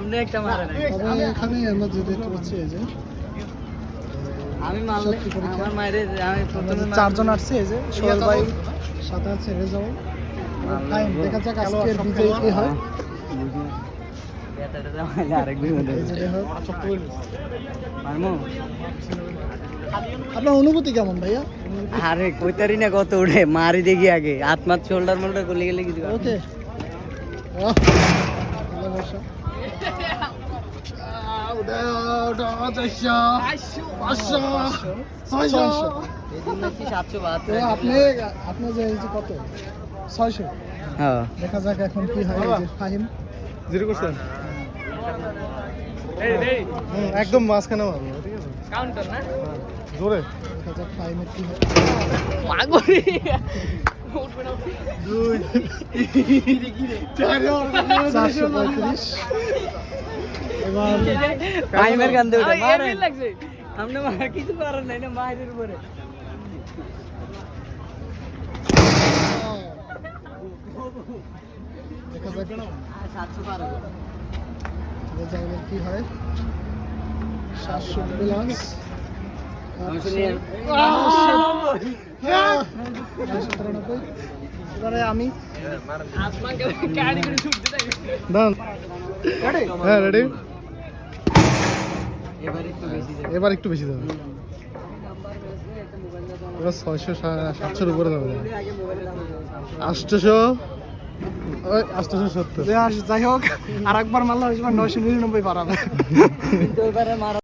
আপনি একটা মারেন তবে এখানে আমরা যে দেখতে পাচ্ছি এই যে আমি মারলে আমার মায়ের আমি প্রথমে চারজন আসছে এই যে সোহেল ভাই সাথে আছে রেজাউল ফাইন দেখা যাক আজকের বিজয়ী কে হয় বেটাটা মারলে আরেক বিপদ এই যে দেখো মারমু আপনার অনুভূতি কেমন ভাইয়া আরে কইতারি না কত উঠে মারি দেখি আগে আত্মার শোল্ডার মোল্ডার করলে গেলে কি দিবা ওকে ভালো বর্ষা তো আপনি যে এই যে কত 600 হ্যাঁ দেখা যাক এখন কি হয় এই যে ফাহিম জিরো করছেন একদম মাঝখানে মারবো ঠিক আছে কাউন্টার না জোরে দেখা যাক ফাহিমের কি হয় মাগরি দুই 435 এবার টাইমের গান দে ওটা মারে লাগছে আমরা মার কিছু করার নাই না মায়ের উপরে দেখা যাক 700 পার রেজাউলের কি হয় 700 প্লাস এবারে আমি ডান হ্যাঁ রেডি এবার একটু বেশি যাবে এবার 600 700 উপরে যাবে 870 যাই হোক আর একবার মারলে 999 পারাবে